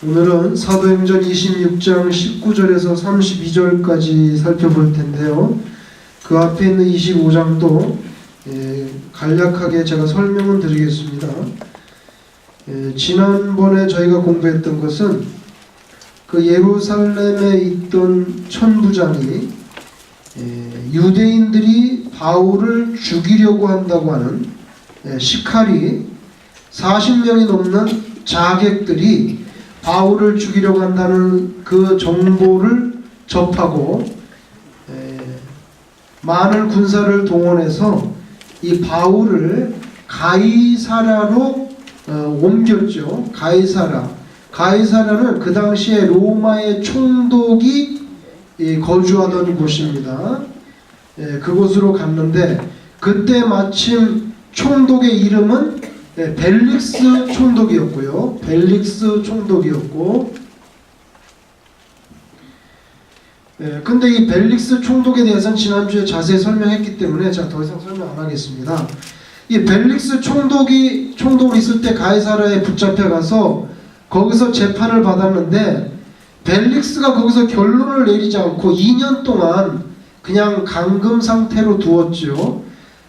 오늘은 사도행전 26장 19절에서 32절까지 살펴볼 텐데요. 그 앞에 있는 25장도 간략하게 제가 설명을 드리겠습니다. 지난번에 저희가 공부했던 것은 그 예루살렘에 있던 천부장이 유대인들이 바울을 죽이려고 한다고 하는 시칼이 40명이 넘는 자객들이 바울을 죽이려고 한다는 그 정보를 접하고 많은 군사를 동원해서 이 바울을 가이사랴로 옮겼죠. 가이사랴는 그 당시에 로마의 총독이 거주하던 곳입니다. 그곳으로 갔는데 그때 마침 총독의 이름은 벨릭스 총독이었고요. 근데 이 벨릭스 총독에 대해서는 지난주에 자세히 설명했기 때문에 제가 더 이상 설명 안 하겠습니다. 이 벨릭스 총독으로 있을 때 가이사랴에 붙잡혀 가서 거기서 재판을 받았는데 벨릭스가 거기서 결론을 내리지 않고 2년 동안 그냥 감금 상태로 두었죠.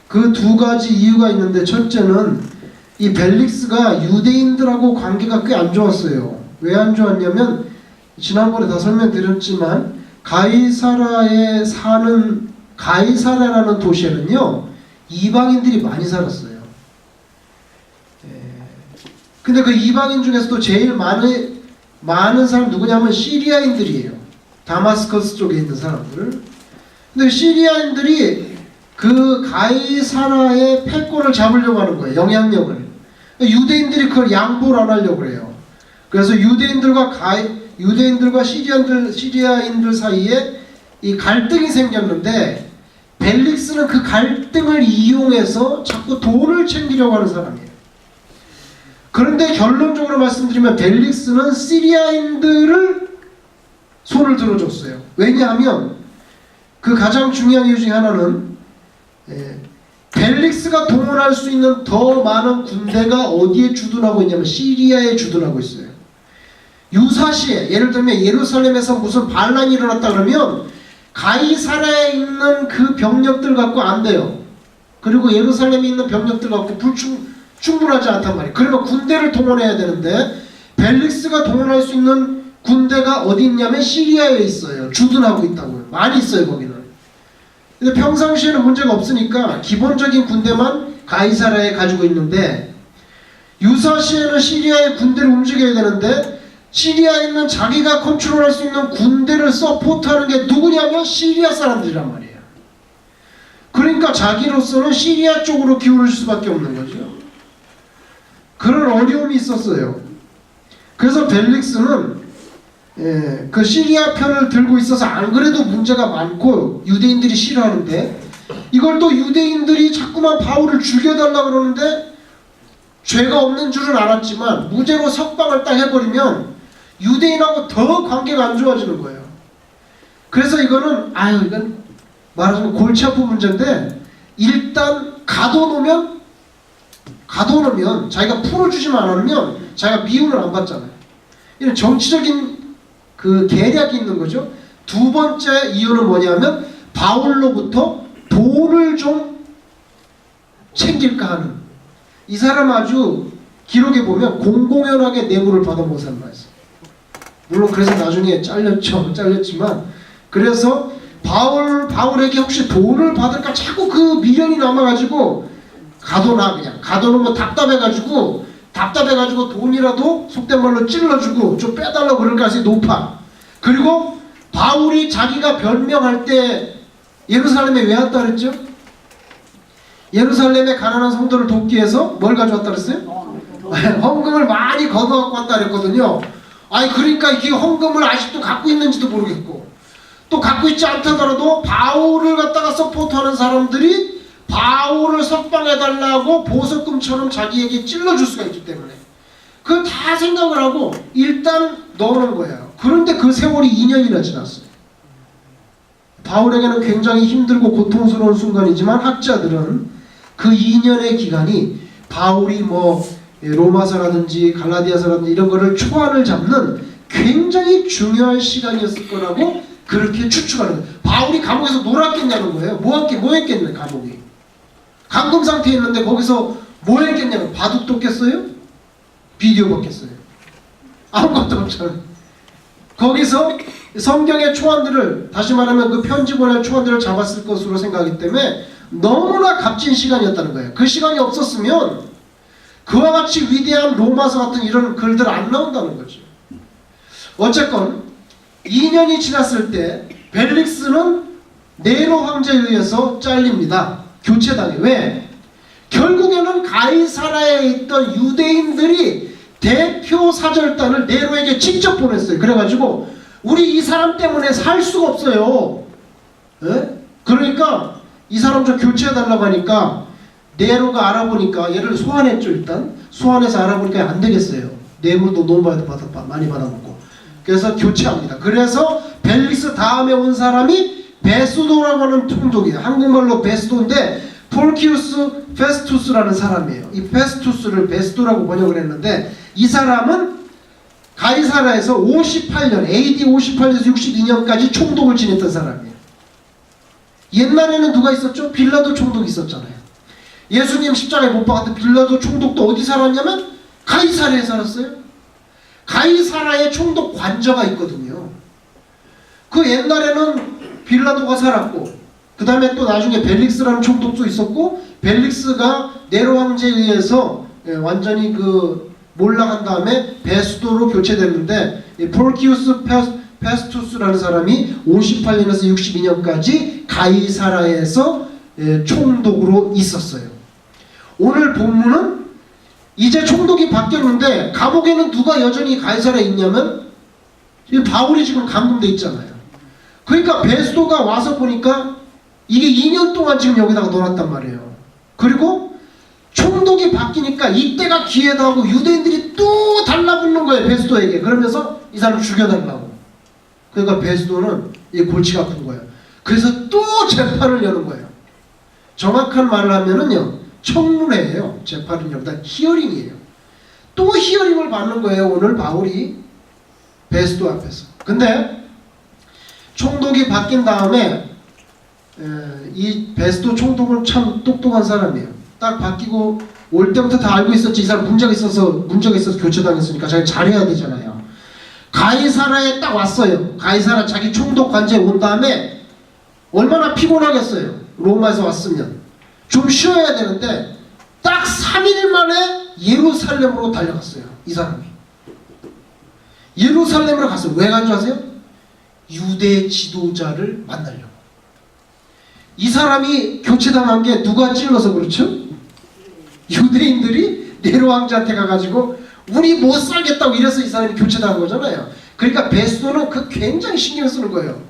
그 두 가지 이유가 있는데, 첫째는 이 벨릭스가 유대인들하고 관계가 꽤 안 좋았어요. 왜 안 좋았냐면 지난번에 다 설명드렸지만 가이사랴에 사는 가이사랴라는 도시에는요 이방인들이 많이 살았어요. 근데 그 이방인 중에서도 제일 많은 사람 누구냐면 시리아인들이에요. 다마스커스 쪽에 있는 사람들. 근데 시리아인들이 그 가이사랴의 패권을 잡으려고 하는 거예요. 영향력을. 유대인들이 그걸 양보를 안 하려고 해요. 그래서 유대인들과 시리아인들 사이에 이 갈등이 생겼는데 벨릭스는 그 갈등을 이용해서 자꾸 돈을 챙기려고 하는 사람이에요. 그런데 결론적으로 말씀드리면 벨릭스는 시리아인들을 손을 들어줬어요. 왜냐하면 그 가장 중요한 이유 중에 하나는 벨릭스가 동원할 수 있는 더 많은 군대가 어디에 주둔하고 있냐면 시리아에 주둔하고 있어요. 유사시에 예를 들면 예루살렘에서 무슨 반란이 일어났다 그러면 가이사랴에 있는 그 병력들 갖고 안 돼요. 그리고 예루살렘에 있는 병력들 갖고 충분하지 않단 말이에요. 그러면 군대를 동원해야 되는데 벨릭스가 동원할 수 있는 군대가 어디 있냐면 시리아에 있어요. 주둔하고 있다고요. 많이 있어요 거기는. 근데 평상시에는 문제가 없으니까 기본적인 군대만 가이사랴에 가지고 있는데 유사시에는 시리아의 군대를 움직여야 되는데 시리아에 있는 자기가 컨트롤할 수 있는 군대를 서포트하는 게 누구냐면 시리아 사람들이란 말이에요. 그러니까 자기로서는 시리아 쪽으로 기울을 수밖에 없는 거죠. 그런 어려움이 있었어요. 그래서 벨릭스는 그 시리아 편을 들고 있어서 안 그래도 문제가 많고 유대인들이 싫어하는데 이걸 또 유대인들이 자꾸만 바울을 죽여달라 그러는데 죄가 없는 줄은 알았지만 무죄로 석방을 딱 해버리면 유대인하고 더 관계가 안 좋아지는 거예요. 그래서 이건 말하자면 골치 아픈 문제인데 일단 가둬놓으면 자기가 풀어주지만 않으면 자기가 미움을 안 받잖아요. 이런 정치적인 그 계략이 있는 거죠. 두 번째 이유는 뭐냐면 바울로부터 돈을 좀 챙길까 하는. 이 사람 아주 기록에 보면 공공연하게 뇌물을 받아본 사람 있어요. 물론 그래서 나중에 잘렸지만 그래서 바울에게 혹시 돈을 받을까 자꾸 그 미련이 남아가지고 가둬놓으면 답답해가지고 돈이라도 속된 말로 찔러주고 좀 빼달라고 그럴 가능성이 높아. 그리고 바울이 자기가 변명할 때 예루살렘에 왜 왔다 그랬죠? 예루살렘의 가난한 성도를 돕기 위해서 뭘 가져왔다 그랬어요? 헌금을 많이 걷어갖고 왔다 그랬거든요. 그러니까 이게 헌금을 아직도 갖고 있는지도 모르겠고 또 갖고 있지 않다더라도 바울을 갖다가 서포트하는 사람들이 바울을 석방해달라고 보석금처럼 자기에게 찔러줄 수가 있기 때문에 그걸 다 생각을 하고 일단 넣어놓은 거예요. 그런데 그 세월이 2년이나 지났어요. 바울에게는 굉장히 힘들고 고통스러운 순간이지만 학자들은 그 2년의 기간이 바울이 로마서라든지 갈라디아서라든지 이런 거를 초안을 잡는 굉장히 중요한 시간이었을 거라고 그렇게 추측하는 거예요. 바울이 감옥에서 놀았겠냐는 거예요. 뭐 했겠냐, 감옥이. 감금 상태에 있는데 거기서 뭐 했겠냐고. 바둑 뒀겠어요? 비디오 봤겠어요? 아무것도 없잖아요. 거기서 성경의 초안들을, 다시 말하면 그 편집원의 초안들을 잡았을 것으로 생각하기 때문에 너무나 값진 시간이었다는 거예요. 그 시간이 없었으면 그와 같이 위대한 로마서 같은 이런 글들 안 나온다는 거죠. 어쨌건 2년이 지났을 때 벨릭스는 네로 황제에 의해서 잘립니다. 교체당해. 왜? 결국에는 가이사라에 있던 유대인들이 대표 사절단을 네로에게 직접 보냈어요. 그래가지고 우리 이 사람 때문에 살 수가 없어요. 에? 그러니까 이 사람 좀 교체해달라고 하니까 네로가 알아보니까 얘를 소환했죠. 일단 소환해서 알아보니까 안 되겠어요. 뇌물도 너무 많이 받아먹고. 그래서 교체합니다. 그래서 벨릭스 다음에 온 사람이 베스도라고 하는 총독이에요. 한국말로 베스도인데 폴키우스 페스투스라는 사람이에요. 이 페스투스를 베스도라고 번역을 했는데 이 사람은 가이사라에서 58년 AD 58년에서 62년까지 총독을 지냈던 사람이에요. 옛날에는 누가 있었죠? 빌라도 총독이 있었잖아요. 예수님 십자가에 못 박았던 빌라도 총독도 어디 살았냐면 가이사라에 살았어요. 가이사라에 총독 관저가 있거든요. 그 옛날에는 빌라도가 살았고 그 다음에 또 나중에 벨릭스라는 총독도 있었고 벨릭스가 네로 황제에 의해서 완전히 몰락한 다음에 베스도로 교체됐는데 폴키우스 페스투스라는 사람이 58년에서 62년까지 가이사라에서 총독으로 있었어요. 오늘 본문은 이제 총독이 바뀌었는데 감옥에는 누가 여전히 가이사라에 있냐면 바울이 지금 감금돼 있잖아요. 그러니까 베스도가 와서 보니까 이게 2년 동안 지금 여기다가 놀았단 말이에요. 그리고 총독이 바뀌니까 이때가 기회다 하고 유대인들이 또 달라붙는 거예요. 베스도에게. 그러면서 이 사람 죽여달라고. 그러니까 베스도는 이 골치가 아픈 거예요. 그래서 또 재판을 여는 거예요. 정확한 말을 하면은요, 청문회예요. 재판은 여기다 히어링이에요. 또 히어링을 받는 거예요. 오늘 바울이 베스도 앞에서. 근데 총독이 바뀐 다음에 이 베스도 총독은 참 똑똑한 사람이에요. 딱 바뀌고 올 때부터 다 알고 있었지. 이 사람 문제가 있어서 교체당했으니까 자기 잘해야 되잖아요. 가이사라에 딱 왔어요. 가이사라 자기 총독 관제에 온 다음에 얼마나 피곤하겠어요. 로마에서 왔으면 좀 쉬어야 되는데 딱 3일 만에 예루살렘으로 달려갔어요. 이 사람이 예루살렘으로 갔어요. 왜 간 줄 아세요? 유대 지도자를 만나려고. 이 사람이 교체당한 게 누가 찔러서 그렇죠? 유대인들이 네로 왕자한테 가가지고 우리 못 살겠다고 이래서 이 사람이 교체당한 거잖아요. 그러니까 베스도는 굉장히 신경 쓰는 거예요.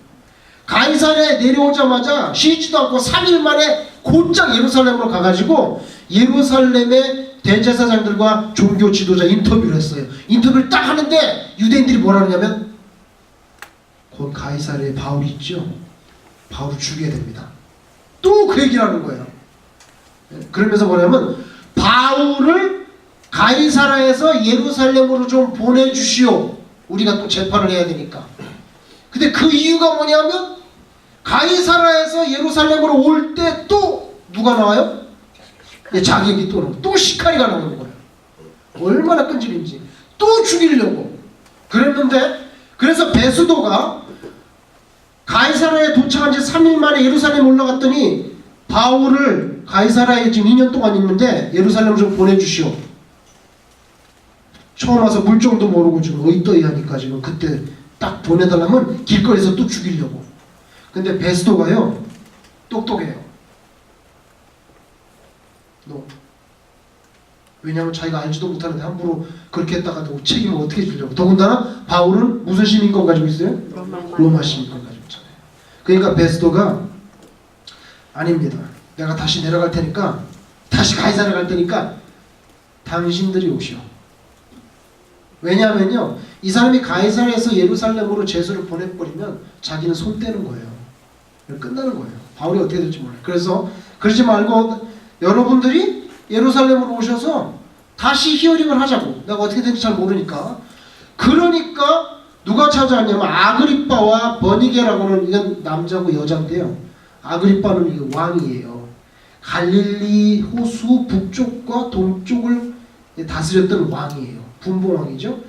가이사랴에 내려오자마자 쉬지도 않고 3일 만에 곧장 예루살렘으로 가가지고 예루살렘의 대제사장들과 종교 지도자 인터뷰를 했어요. 인터뷰를 딱 하는데 유대인들이 뭐라 그러냐면 곧 가이사랴에 바울이 있죠. 바울을 죽여야 됩니다. 또 그 얘기를 하는 거예요. 그러면서 뭐냐면 바울을 가이사라에서 예루살렘으로 좀 보내주시오. 우리가 또 재판을 해야 되니까. 근데 그 이유가 뭐냐면 가이사라에서 예루살렘으로 올 때 또 누가 나와요? 자객이 또 시카리가 나오는 거예요. 얼마나 끈질긴지. 또 죽이려고 그랬는데, 그래서 베스도가 가이사라에 도착한 지 3일 만에 예루살렘 올라갔더니 바울을 가이사라에 지금 2년 동안 있는데 예루살렘 좀 보내주시오. 처음 와서 물정도 모르고 지금 어이떠이하니까 지금 그때 딱 보내달라면 길거리에서 또 죽이려고. 근데 베스도가요 똑똑해요. 왜냐하면 자기가 알지도 못하는데 함부로 그렇게 했다가 책임을 어떻게 지려고. 더군다나 바울은 무슨 시민권 가지고 있어요? 로마 시민권 가지고 있잖아요. 그러니까 베스도가 아닙니다. 내가 다시 내려갈 테니까, 다시 가이사랴 갈 테니까 당신들이 오시오. 왜냐하면요, 이 사람이 가이사랴에서 예루살렘으로 제수를 보내버리면 자기는 손 떼는 거예요. 끝나는 거예요. 바울이 어떻게 될지 몰라요. 그래서 그러지 말고 여러분들이 예루살렘으로 오셔서 다시 히어링을 하자고. 내가 어떻게 된지 잘 모르니까. 그러니까 누가 찾아왔냐면 아그리빠와 버니게라고는, 이건 남자고 여자인데요. 아그리빠는 이거 왕이에요. 갈릴리 호수 북쪽과 동쪽을 다스렸던 왕이에요. 분봉왕이죠.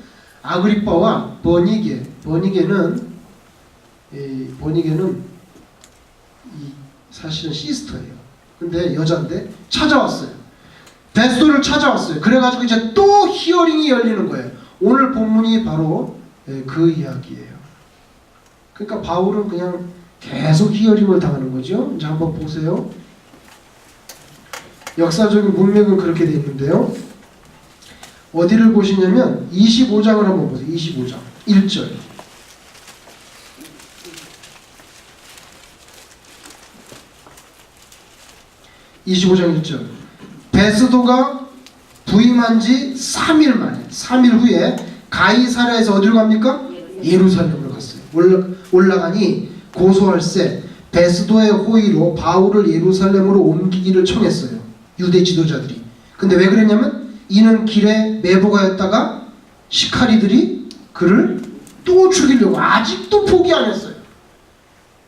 아그리빠와 버니게는 사실은 시스터예요. 근데 여자인데 찾아왔어요. 베스도를 찾아왔어요. 그래가지고 이제 또 히어링이 열리는 거예요. 오늘 본문이 바로 그 이야기예요. 그러니까 바울은 그냥 계속 히어링을 당하는 거죠. 이제 한번 보세요. 역사적인 문맥은 그렇게 되어 있는데요. 어디를 보시냐면 25장을 한번 보세요. 25장 1절. 25장 1절. 베스도가 부임한 지 3일 만에, 3일 후에 가이사랴에서 어디로 갑니까? 예루살렘으로 갔어요. 올라가니 고소할세 베스도의 호의로 바울을 예루살렘으로 옮기기를 청했어요. 유대 지도자들이. 근데 왜 그랬냐면 이는 길에 매복하였다가 시카리들이 그를 또 죽이려고 아직도 포기 안 했어요.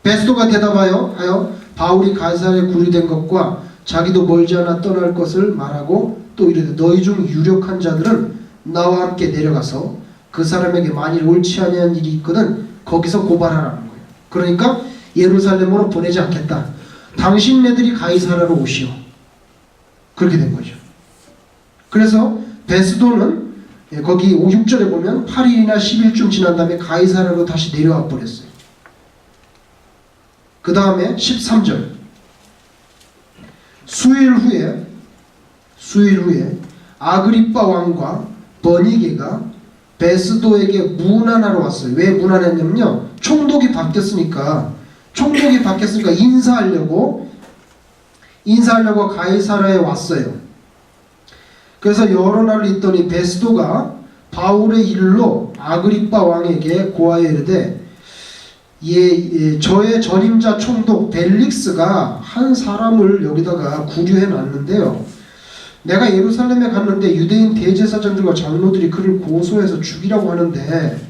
베스도가 대답하여 바울이 가이사랴에 구류된 것과 자기도 멀지 않아 떠날 것을 말하고 또 이르되 너희 중 유력한 자들은 나와 함께 내려가서 그 사람에게 만일 옳지 아니한 일이 있거든 거기서 고발하라는 거예요. 그러니까 예루살렘으로 보내지 않겠다. 당신네들이 가이사랴로 오시오. 그렇게 된 거죠. 그래서 베스도는 거기 6절에 보면 8일이나 10일쯤 지난 다음에 가이사랴로 다시 내려와 버렸어요. 그 다음에 13절. 수일 후에 아그리빠 왕과 버니게가 베스도에게 문안하러 왔어요. 왜 문안했냐면요, 총독이 바뀌었으니까 인사하려고 가이사랴에 왔어요. 그래서 여러 날을 있더니 베스도가 바울의 일로 아그리빠 왕에게 고하여 이르되 저의 전임자 총독 벨릭스가 한 사람을 여기다가 구류해 놨는데요. 내가 예루살렘에 갔는데 유대인 대제사장들과 장로들이 그를 고소해서 죽이라고 하는데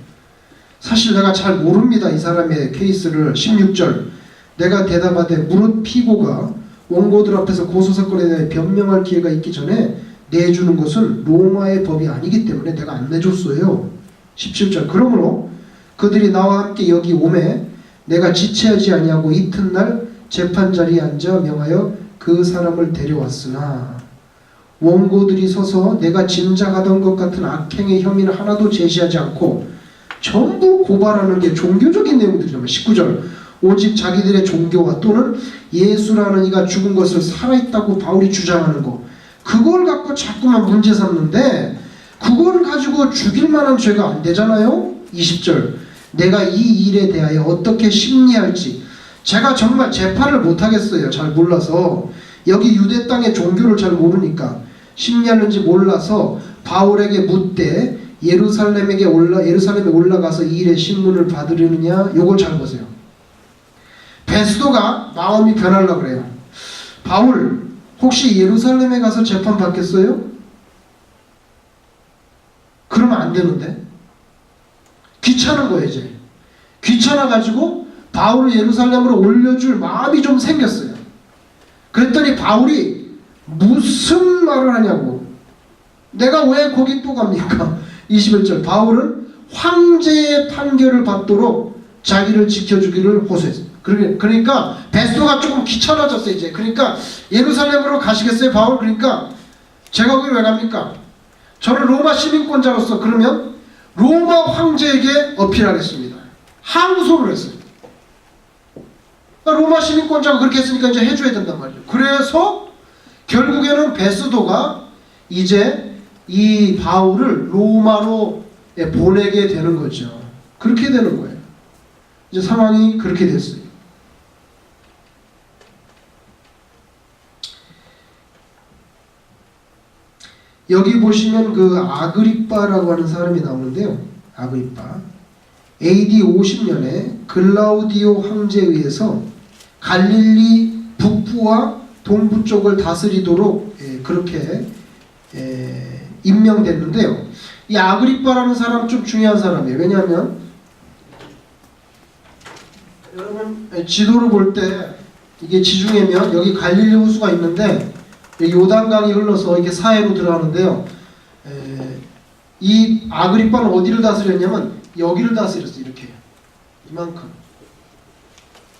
사실 내가 잘 모릅니다. 이 사람의 케이스를. 16절. 내가 대답하되 무릇 피고가 원고들 앞에서 고소사건에 대해 변명할 기회가 있기 전에 내주는 것은 로마의 법이 아니기 때문에 내가 안 내줬어요. 17절. 그러므로 그들이 나와 함께 여기 오매 내가 지체하지 아니하고 이튿날 재판자리에 앉아 명하여 그 사람을 데려왔으나 원고들이 서서 내가 짐작하던 것 같은 악행의 혐의를 하나도 제시하지 않고 전부 고발하는 게 종교적인 내용들이잖아요. 19절. 오직 자기들의 종교와 또는 예수라는 이가 죽은 것을 살아있다고 바울이 주장하는 거, 그걸 갖고 자꾸만 문제 삼는데 그걸 가지고 죽일 만한 죄가 안 되잖아요. 20절. 내가 이 일에 대하여 어떻게 심리할지 제가 정말 재판을 못하겠어요. 잘 몰라서. 여기 유대 땅의 종교를 잘 모르니까 심리하는지 몰라서 바울에게 묻되 예루살렘에 올라가서 이 일의 신문을 받으려느냐. 요걸 잘 보세요. 베스도가 마음이 변하려고 그래요. 바울 혹시 예루살렘에 가서 재판 받겠어요? 그러면 안 되는데. 귀찮은 거예요. 이제 귀찮아가지고 바울을 예루살렘으로 올려줄 마음이 좀 생겼어요. 그랬더니 바울이 무슨 말을 하냐고. 내가 왜 거기 또 갑니까? 21절. 바울은 황제의 판결을 받도록 자기를 지켜주기를 호소했어요. 그러니까 베스도가 조금 귀찮아졌어요. 이제 그러니까 예루살렘으로 가시겠어요 바울? 그러니까 제가 거기 왜 갑니까? 저는 로마 시민권자로서 그러면 로마 황제에게 어필하겠습니다. 항소를 했어요. 로마 시민권자가 그렇게 했으니까 이제 해줘야 된단 말이에요. 그래서 결국에는 베스도가 이제 이 바울을 로마로 보내게 되는 거죠. 그렇게 되는 거예요. 이제 상황이 그렇게 됐어요. 여기 보시면 그 아그리빠라고 하는 사람이 나오는데요. 아그리빠. AD 50년에 글라우디오 황제에 의해서 갈릴리 북부와 동부 쪽을 다스리도록 그렇게 임명됐는데요. 이 아그리빠라는 사람 좀 중요한 사람이에요. 왜냐하면 여러분 지도를 볼 때 이게 지중해면 여기 갈릴리 호수가 있는데 여기 요단강이 흘러서 이렇게 사해로 들어가는데요. 이 아그리빠는 어디를 다스렸냐면 여기를 다스렸어요. 이렇게 이만큼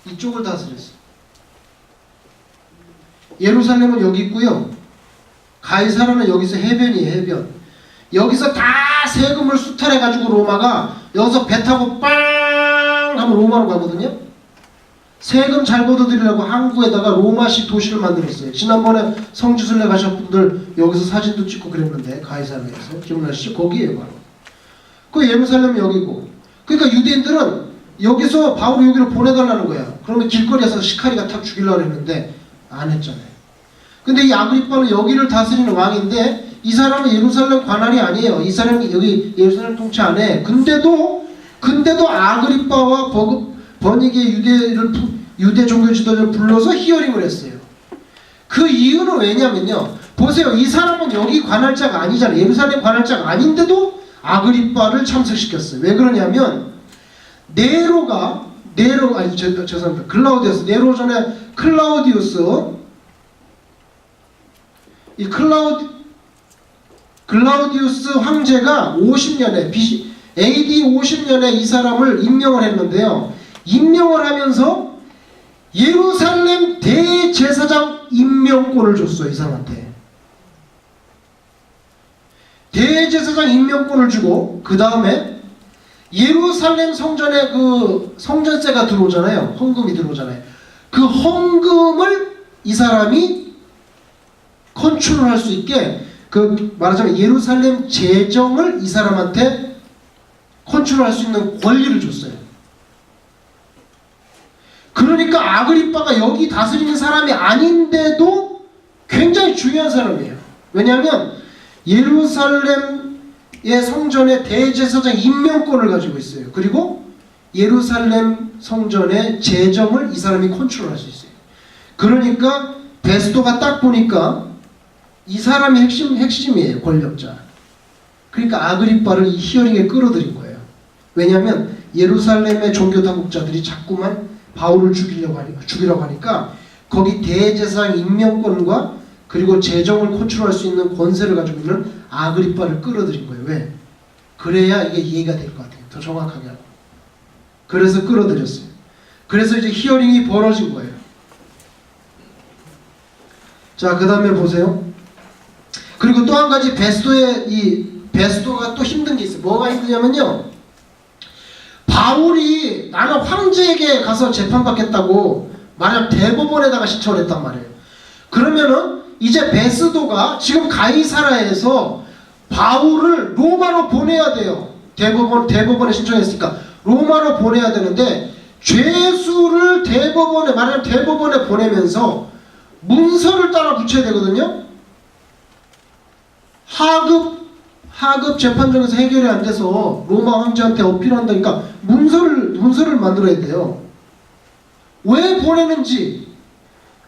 이쪽을 다스렸어요. 예루살렘은 여기 있고요. 가이사라는 여기서 해변이에요. 해변. 여기서 다 세금을 수탈해가지고 로마가 여기서 배 타고 빵 하면 로마로 가거든요. 세금 잘 걷어들이려고 항구에다가 로마식 도시를 만들었어요. 지난번에 성지순례 가신 분들 여기서 사진도 찍고 그랬는데 가이사라에서 기억나시죠? 거기에요 바로. 그 예루살렘 여기고. 그러니까 유대인들은 여기서 바울이 여기로 보내달라는 거야. 그러면 길거리에서 시카리가 탁 죽이려고 했는데 안 했잖아요. 근데 이 아그리빠는 여기를 다스리는 왕인데 이 사람은 예루살렘 관할이 아니에요. 이 사람이 여기 예루살렘 통치 안 해. 근데도 아그리빠와 버니게 유대 종교 지도자를 불러서 히어링을 했어요. 그 이유는 왜냐면요. 보세요. 이 사람은 여기 관할자가 아니잖아요. 예루살렘 관할자가 아닌데도 아그리빠를 참석시켰어요. 왜 그러냐면 죄송합니다. 클라우디우스. 네로 전에 클라우디우스 황제가 50년에 AD 50년에 이 사람을 임명을 했는데요. 임명을 하면서 예루살렘 대제사장 임명권을 줬어요. 이 사람한테. 대제사장 임명권을 주고 그 다음에 예루살렘 성전에 그 성전세가 들어오잖아요. 헌금이 들어오잖아요. 그 헌금을 이 사람이 컨트롤할 수 있게 그 말하자면 예루살렘 재정을 이 사람한테 컨트롤할 수 있는 권리를 줬어요. 그러니까 아그리빠가 여기 다스리는 사람이 아닌데도 굉장히 중요한 사람이에요. 왜냐하면 예루살렘의 성전의 대제사장 임명권을 가지고 있어요. 그리고 예루살렘 성전의 재정을 이 사람이 컨트롤할 수 있어요. 그러니까 베스도가 딱 보니까 이 사람이 핵심이에요. 권력자. 그러니까 아그리빠를 이 히어링에 끌어들인 거예요. 왜냐하면 예루살렘의 종교 당국자들이 자꾸만 바울을 죽이려고 하니까 거기 대제사장 임명권과 그리고 재정을 컨트롤할 수 있는 권세를 가지고 있는 아그리빠를 끌어들인 거예요. 왜? 그래야 이게 이해가 될 것 같아요. 더 정확하게 하고. 그래서 끌어들였어요. 그래서 이제 히어링이 벌어진 거예요. 자, 그 다음에 보세요. 그리고 또 한 가지 베스도가 또 힘든 게 있어요. 뭐가 힘드냐면요. 바울이 나는 황제에게 가서 재판받겠다고 만약 대법원에다가 신청을 했단 말이에요. 그러면은 이제 베스도가 지금 가이사라에서 바울을 로마로 보내야 돼요. 대법원에 신청했으니까 로마로 보내야 되는데 죄수를 대법원에 보내면서 문서를 따라 붙여야 되거든요. 하급 재판정에서 해결이 안 돼서 로마 황제한테 어필한다니까 문서를 만들어야 돼요. 왜 보내는지.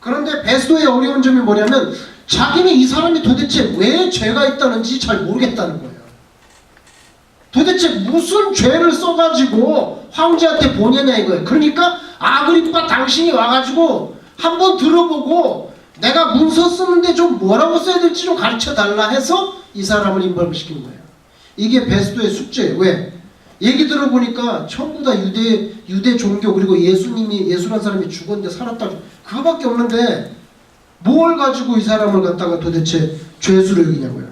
그런데 베스도의 어려운 점이 뭐냐면 자기는 이 사람이 도대체 왜 죄가 있다는지 잘 모르겠다는 거예요. 도대체 무슨 죄를 써가지고 황제한테 보내냐 이거예요. 그러니까 아그리빠 당신이 와가지고 한번 들어보고 내가 문서 쓰는데 좀 뭐라고 써야 될지 좀 가르쳐달라 해서 이 사람을 임벌을 시킨 거예요. 이게 베스도의 숙제예요. 왜? 얘기 들어보니까 전부 다 유대 종교 그리고 예수란 사람이 죽었는데 살았다 그거밖에 없는데 뭘 가지고 이 사람을 갖다가 도대체 죄수로 여기냐고요.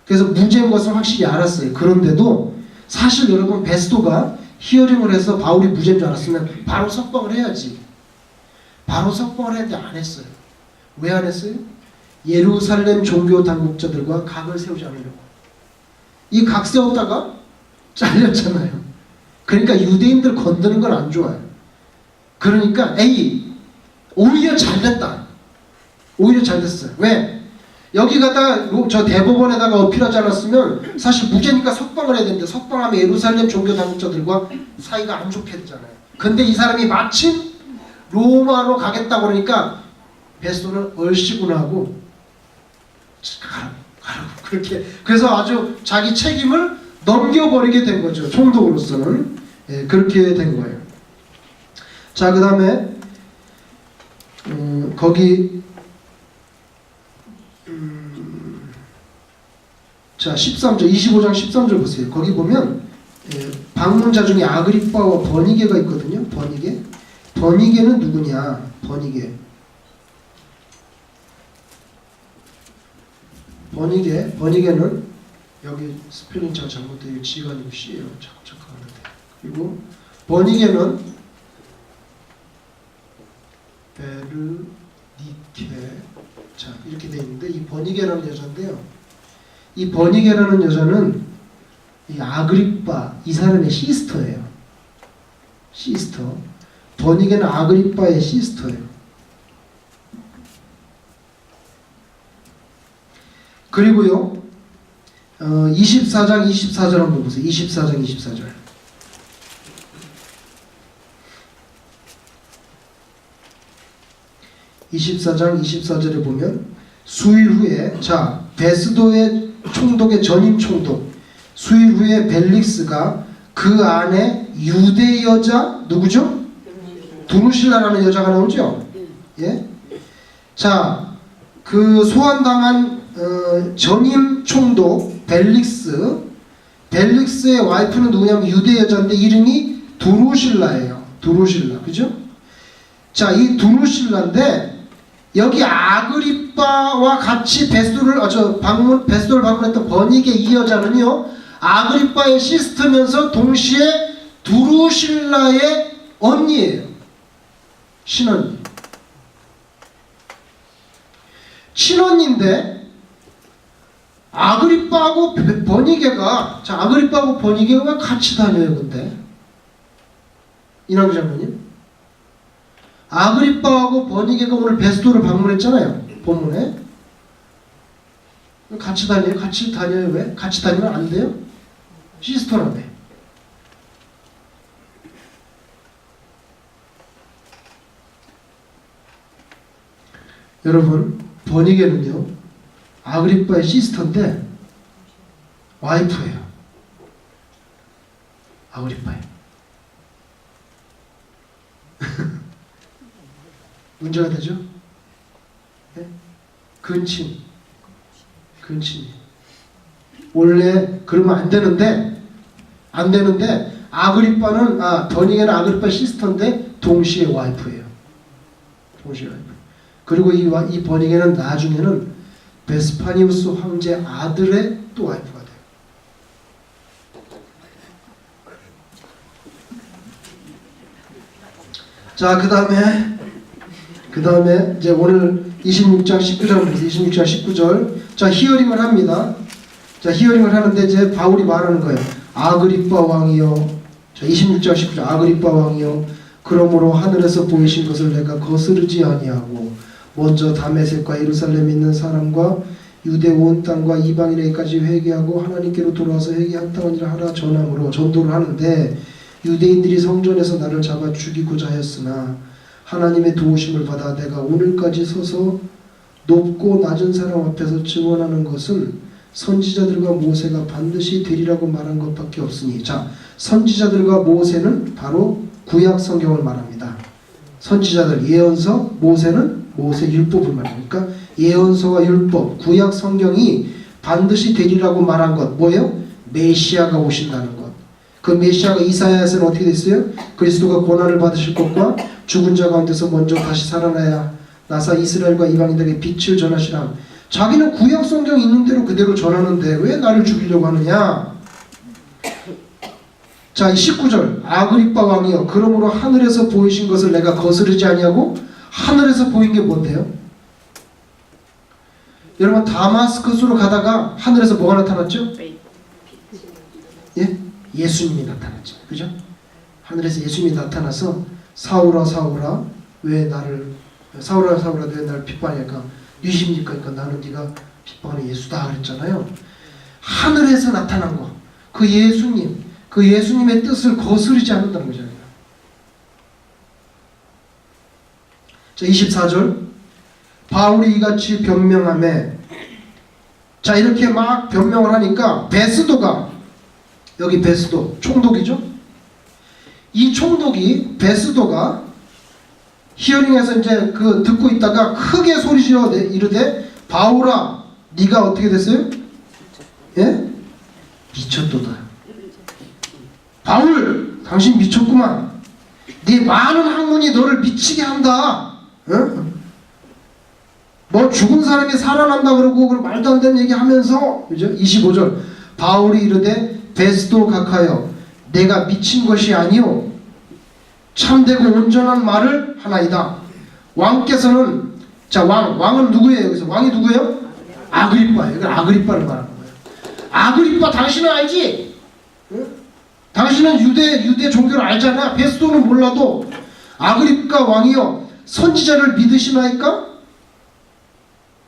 그래서 무죄인 것을 확실히 알았어요. 그런데도 사실 여러분 베스도가 히어링을 해서 바울이 무죄인 줄 알았으면 바로 석방을 해야지. 바로 석방을 했는데 안 했어요. 왜 안 했어요? 예루살렘 종교 당국자들과 각을 세우지 않으려고. 이 각 세웠다가 잘렸잖아요. 그러니까 유대인들 건드는 건 안 좋아요. 그러니까 오히려 잘됐다. 오히려 잘됐어요. 왜? 여기 갖다가 저 대법원에다가 어필하지 않았으면 사실 무죄니까 석방을 해야 되는데 석방하면 예루살렘 종교 당국자들과 사이가 안 좋게 되잖아요. 근데 이 사람이 마침 로마로 가겠다고 그러니까 베스도는 얼씨구나 하고 그렇게 그래서 아주 자기 책임을 넘겨버리게 된 거죠. 총독으로서는. 예, 그렇게 된 거예요. 자, 그 다음에 거기 자 13절 25장 13절 보세요. 거기 보면 방문자 중에 아그리빠와 버니게가 있거든요. 버니게는 누구냐? 버니게는 여기 스펠링 잘못돼요. G가 아니고 C예요. 자꾸 하는데. 그리고 버니게는 베르니케 자 이렇게 돼 있는데 이 버니게라는 여자인데요. 이 버니게라는 여자는 이 아그리빠 이 사람의 시스터예요. 버니게는 아그리빠의 시스터예요. 그리고요 24장 24절 한번 보세요. 24장 24절. (24장) 24절에 보면 수일 후에 자 베스도의 총독의 전임 총독 수일 후에 벨릭스가 그 안에 유대 여자 누구죠? 두루실라라는 여자가 나오죠. 예? 자, 그 소환당한 전임 총독 벨릭스의 와이프는 누구냐면 유대 여자인데 이름이 두루실라예요. 그죠? 자, 이 두루실라인데 여기 아그리빠와 같이 베스도를 방문했던 버니게 이 여자는요 아그리빠의 시스터면서 동시에 두루실라의 언니예요. 친언니. 친언니인데 아그리빠하고 버니게가 같이 다녀요. 근데 이낙주 장로님 아그리빠하고 버니게가 오늘 베스도를 방문했잖아요. 본문에 같이 다녀요. 왜? 같이 다니면 안 돼요? 시스터라며. 여러분 버니게는요 아그리빠의 시스터인데 와이프예요. 아그리빠예요. 문제가 되죠? 네? 근친. 원래 그러면 안 되는데 버니게는 아그리빠 시스터인데 동시에 와이프예요. 그리고 이 버니게는 나중에는 베스파니우스 황제 아들의 또 와이프가 돼요. 자, 그 다음에 이제 오늘 26장 19절 자 히어링을 합니다. 자 히어링을 하는데 이제 바울이 말하는 거예요. 아그리빠 왕이여 자 26장 19절 아그리빠 왕이여 그러므로 하늘에서 보이신 것을 내가 거스르지 아니하고 먼저 다메섹과 예루살렘에 있는 사람과 유대 온 땅과 이방인에게까지 회개하고 하나님께로 돌아와서 회개합당하니라 하라 전도를 하는데 유대인들이 성전에서 나를 잡아 죽이고자 하였으나 하나님의 도우심을 받아 내가 오늘까지 서서 높고 낮은 사람 앞에서 증언하는 것은 선지자들과 모세가 반드시 되리라고 말한 것밖에 없으니 자 선지자들과 모세는 바로 구약 성경을 말합니다. 선지자들 예언서 모세는 모세 율법을 말합니까? 예언서와 율법 구약 성경이 반드시 되리라고 말한 것 뭐예요? 메시아가 오신다는 것. 그 메시아가 이사야에서는 어떻게 됐어요? 그리스도가 고난을 받으실 것과 죽은 자 가운데서 먼저 다시 살아나야 나사 이스라엘과 이방인들에게 빛을 전하시라. 자기는 구약 성경이 있는 대로 그대로 전하는데 왜 나를 죽이려고 하느냐? 자, 19절 아그리빠 왕이여 그러므로 하늘에서 보이신 것을 내가 거스르지 아니하고 하늘에서 보인 게 뭔데요? 여러분 다마스커스로 가다가 하늘에서 뭐가 나타났죠? 예? 예수님이 나타났죠. 그죠? 하늘에서 예수님이 나타나서 사울아 왜 나를 핍박하니까 누구십니까? 그러니까 나는 네가 핍박하는 예수다 그랬잖아요. 하늘에서 나타난 거. 그 예수님의 뜻을 거스르지 않는다는 거잖아요. 자, 24절 바울이 이같이 변명하매 자, 이렇게 막 변명을 하니까 베스도가, 여기 베스도 총독이죠. 이 총독이 베스도가 히어링에서 이제 그 듣고 있다가 크게 소리지어 이르되 바울아 네가 어떻게 됐어요? 예? 미쳤도다. 바울 당신 미쳤구만. 네 많은 학문이 너를 미치게 한다. 어? 뭐 죽은 사람이 살아난다 그러고 말도 안 되는 얘기 하면서, 그죠? 25절 바울이 이르되 베스도 각하여 내가 미친 것이 아니오 참되고 온전한 말을 하나이다. 왕께서는, 자, 왕은 누구예요? 여기서 왕이 누구예요? 아그리빠예요. 이건 아그리빠를 말하는 거예요. 아그리빠 당신은 알지? 응? 당신은 유대 종교를 알잖아. 베스도는 몰라도 아그리빠 왕이여 선지자를 믿으시나이까?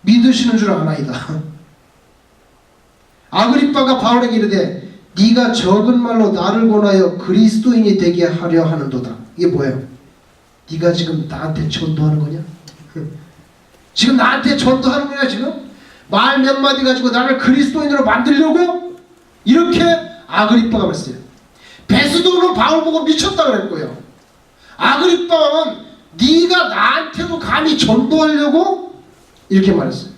믿으시는 줄 아나이다. 아그리빠가 바울에게 이르되 네가 적은 말로 나를 권하여 그리스도인이 되게 하려 하는도다. 이게 뭐예요? 네가 지금 나한테 전도하는 거냐? 지금 나한테 전도하는 거냐 지금? 말 몇 마디 가지고 나를 그리스도인으로 만들려고? 이렇게 아그리빠가 말했어요. 베스도는 바울 보고 미쳤다 그랬고요. 아그리빠 왕은 네가 나한테도 감히 전도하려고? 이렇게 말했어요.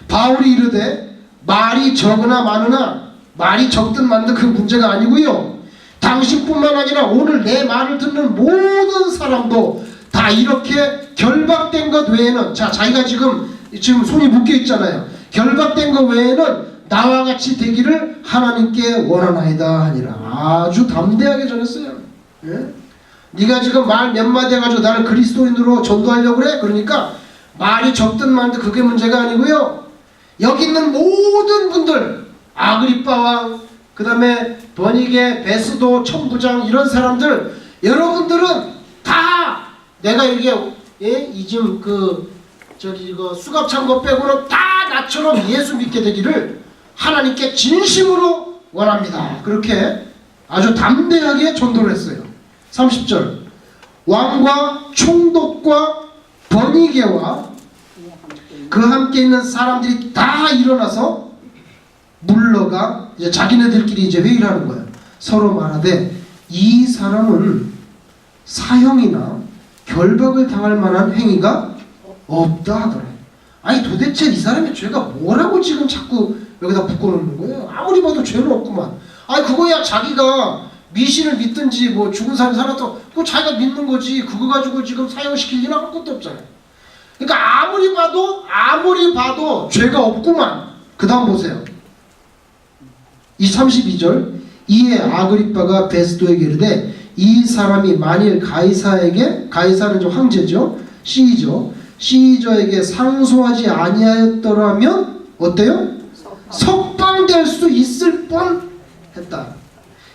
바울이 이르되 말이 적으나 많으나, 말이 적든 많든 그 문제가 아니고요. 당신뿐만 아니라 오늘 내 말을 듣는 모든 사람도 다 이렇게 결박된 것 외에는, 자, 자기가 지금 손이 묶여 있잖아요. 결박된 것 외에는 나와 같이 되기를 하나님께 원하나이다 하니라. 아주 담대하게 전했어요. 예? 네가 지금 말 몇 마디 해가지고 나를 그리스도인으로 전도하려고 그래? 그러니까 말이 적든 많든 그게 문제가 아니고요. 여기 있는 모든 분들, 아그리빠 왕, 그 다음에 버니게, 베스도, 천부장, 이런 사람들, 여러분들은 다 내가 이게, 예? 이즘 이거 수갑찬 거 빼고는 다 나처럼 예수 믿게 되기를 하나님께 진심으로 원합니다. 그렇게 아주 담대하게 전도를 했어요. 30절 왕과 총독과 버니게와 그 함께 있는 사람들이 다 일어나서 물러가 이제 자기네들끼리 이제 회의를 하는 거예요. 서로 말하되 이 사람은 사형이나 결박을 당할 만한 행위가 없다 하더래. 아니 도대체 이 사람의 죄가 뭐라고 지금 자꾸 여기다 묶어놓는 거예요? 아무리 봐도 죄는 없구만. 아니 그거야 자기가 미신을 믿든지 뭐 죽은 사람이 살았던 그거 자기가 믿는 거지. 그거 가지고 지금 사형시킬 일은 할 것도 없잖아요. 그러니까 아무리 봐도 죄가 없구만. 그 다음 보세요. 이 32절 이에 아그리빠가 베스도에게 이르되 이 사람이 만일 가이사에게, 가이사는 좀 황제죠, 시저에게 상소하지 아니하였더라면 어때요? 석방될 수 있을 뻔했다.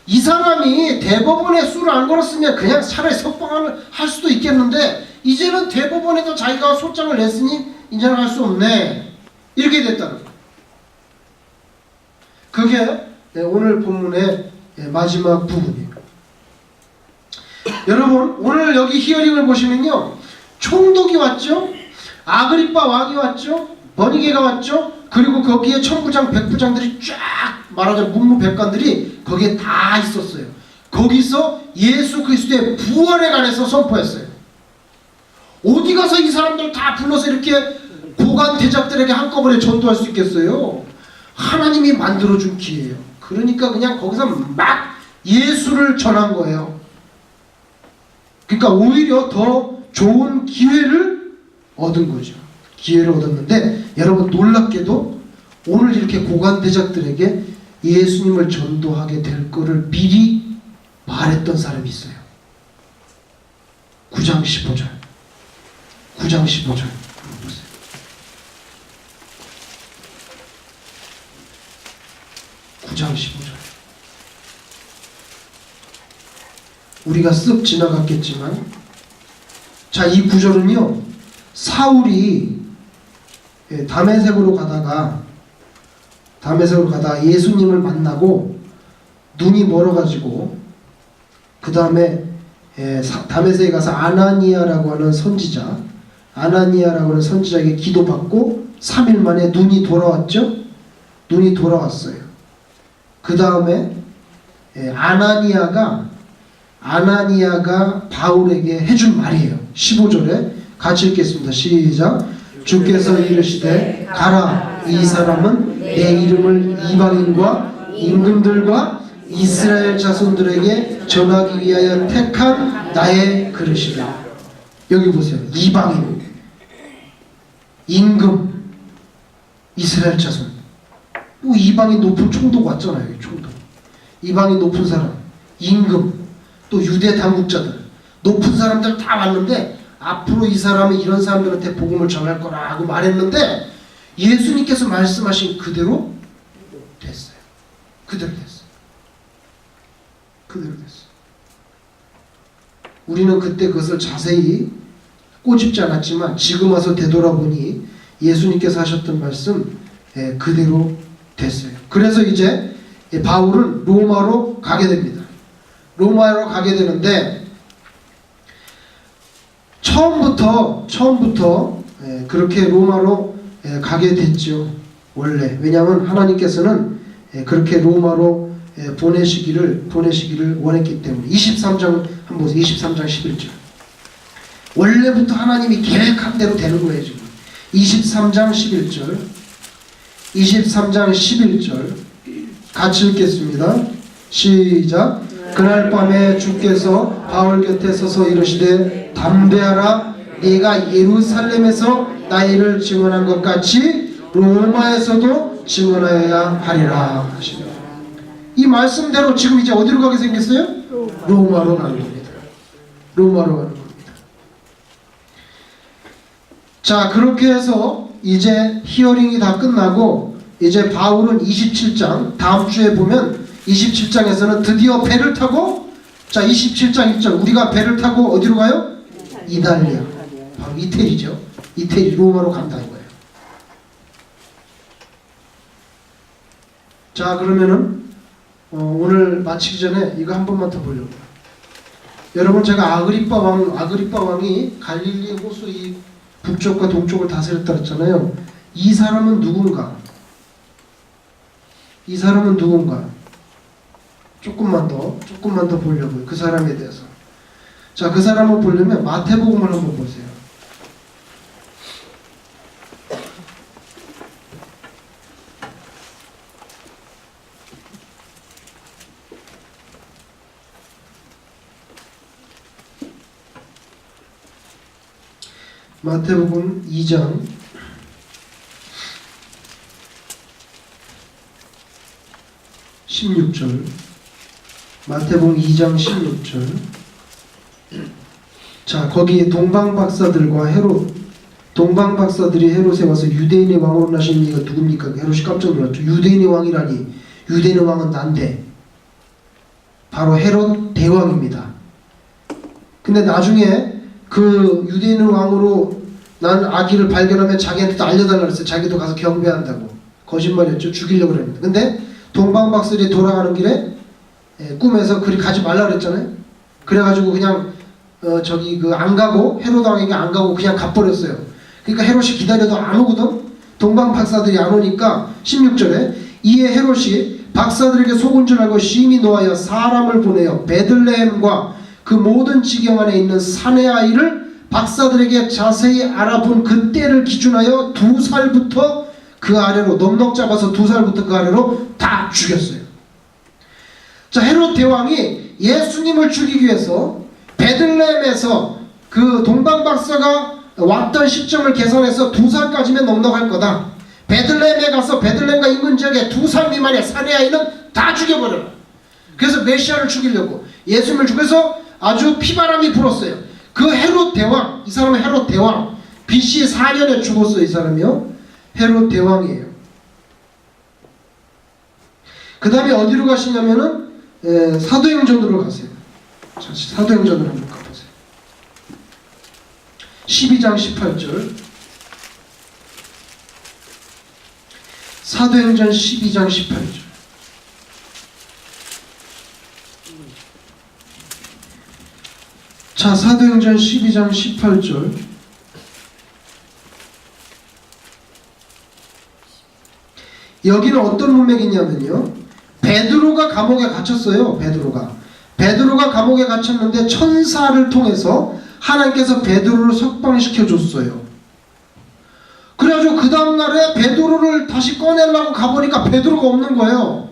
이 사람이 대법원에 수를 안 걸었으면 그냥 차라리 석방을 할 수도 있겠는데 이제는 대법원에도 자기가 소장을 냈으니 이제는 할 수 없네. 이렇게 됐다는 거예요. 그게 오늘 본문의 마지막 부분이에요. 여러분 오늘 여기 히어링을 보시면요, 총독이 왔죠, 아그리빠 왕이 왔죠, 버니게가 왔죠, 그리고 거기에 천부장 백부장들이 쫙 말하자면 문무백관들이 거기에 다 있었어요. 거기서 예수 그리스도의 부활에 관해서 선포했어요. 어디 가서 이 사람들 다 불러서 이렇게 고관 대작들에게 한꺼번에 전도할 수 있겠어요? 하나님이 만들어준 기회예요. 그러니까 그냥 거기서 막 예수를 전한 거예요. 그러니까 오히려 더 좋은 기회를 얻은 거죠. 기회를 얻었는데 여러분 놀랍게도 오늘 이렇게 고관대작들에게 예수님을 전도하게 될 거를 미리 말했던 사람이 있어요. 9장 15절 9장 15절 보세요. 우리가 쓱 지나갔겠지만, 자, 이 구절은요, 사울이 다메섹으로 가다가 예수님을 만나고 눈이 멀어가지고 그 다음에 다메섹에 가서 아나니아라고 하는 선지자에게 기도받고 3일 만에 눈이 돌아왔죠? 눈이 돌아왔어요. 그 다음에 아나니아가 바울에게 해준 말이에요. 15절에 같이 읽겠습니다. 시작. 주께서 이르시되 가라, 이 사람은 내 이름을 이방인과 임금들과 이스라엘 자손들에게 전하기 위하여 택한 나의 그릇이다. 여기 보세요. 이방인, 임금, 이스라엘 자손. 이방인 높은 총독 왔잖아요. 총독. 이방인 높은 사람, 임금, 또 유대 당국자들, 높은 사람들 다 왔는데 앞으로 이 사람은 이런 사람들한테 복음을 전할 거라고 말했는데 예수님께서 말씀하신 그대로 됐어요. 그대로 됐어요. 그대로 됐어요. 우리는 그때 그것을 자세히 꼬집지 않았지만 지금 와서 되돌아보니 예수님께서 하셨던 말씀 그대로 됐어요. 그래서 이제 바울은 로마로 가게 됩니다. 로마로 가게 되는데 처음부터 그렇게 로마로 가게 됐죠. 원래 왜냐하면 하나님께서는 그렇게 로마로 보내시기를 원했기 때문에. 23장 한번 보세요. 23장 11절. 원래부터 하나님이 계획한 대로 되는 거예요. 지금 23장 11절 23장 11절 같이 읽겠습니다. 시작. 그날 밤에 주께서 바울 곁에 서서 이르시되 담대하라, 네가 예루살렘에서 나의 일을 증언한 것 같이 로마에서도 증언하여야 하리라 하시더라. 이 말씀대로 지금 이제 어디로 가게 생겼어요? 로마로 가는 겁니다. 로마로 가는 겁니다. 자, 그렇게 해서 이제 히어링이 다 끝나고 이제 바울은 27장 다음 주에 보면 27장에서는 드디어 배를 타고, 자 27장 1절 우리가 배를 타고 어디로 가요? 이달리아, 바로 이태리죠. 이태리 로마로 간다는 거예요. 자, 그러면은 오늘 마치기 전에 이거 한 번만 더 보려고요. 여러분, 제가 아그리빠 왕이 갈릴리 호수 이 북쪽과 동쪽을 다스렸다 그랬잖아요. 이 사람은 누군가? 이 사람은 누군가? 조금만 더 보려고요. 그 사람에 대해서. 자, 그 사람을 보려면 마태복음을 한번 보세요. 마태복음 2장 16절. 마태복음 2장 16절. 자, 거기에 동방박사들이 헤롯에 와서 유대인의 왕으로 나신 이가 누굽니까? 헤롯이 깜짝 놀랐죠. 유대인의 왕이라니. 유대인의 왕은 난데 바로 헤롯 대왕입니다. 근데 나중에 그 유대인의 왕으로 난 아기를 발견하면 자기한테도 알려달라고 했어요. 자기도 가서 경배한다고. 거짓말이었죠. 죽이려고 그랬는데. 근데 동방박사들이 돌아가는 길에 꿈에서 그리 가지 말라 그랬잖아요. 그래가지고 그냥 안 가고, 헤롯 왕에게 안 가고 그냥 가버렸어요. 그러니까 헤롯이 기다려도 안 오거든. 동방박사들이 안 오니까 16절에 이에 헤롯이 박사들에게 속은 줄 알고 심히 노하여 사람을 보내어 베들레헴과 그 모든 지경 안에 있는 사내 아이를 박사들에게 자세히 알아본 그때를 기준하여 2살부터 그 아래로 넉넉 잡아서 2살부터 그 아래로 다 죽였어요. 자, 헤롯 대왕이 예수님을 죽이기 위해서 베들레헴에서 그 동방박사가 왔던 시점을 계산해서 2살까지면 넉넉할 거다. 베들레헴에 가서 베들레헴과 인근 지역에 2살 미만의 사내 아이는 다 죽여버려라. 그래서 메시아를 죽이려고 예수님을 죽여서 아주 피바람이 불었어요. 그 헤롯 대왕, 이 사람은 헤롯 대왕, BC 4년에 죽었어요. 이 사람이요. 헤롯 대왕이에요. 그 다음에 어디로 가시냐면은 사도행전으로 가세요. 자, 사도행전으로 한번 가보세요. 12장 18절. 사도행전 12장 18절. 자, 사도행전 12장 18절. 여기는 어떤 문맥이냐면요, 베드로가 감옥에 갇혔어요. 베드로가 감옥에 갇혔는데 천사를 통해서 하나님께서 베드로를 석방시켜 줬어요. 그래가지고 그 다음날에 베드로를 다시 꺼내려고 가보니까 베드로가 없는 거예요.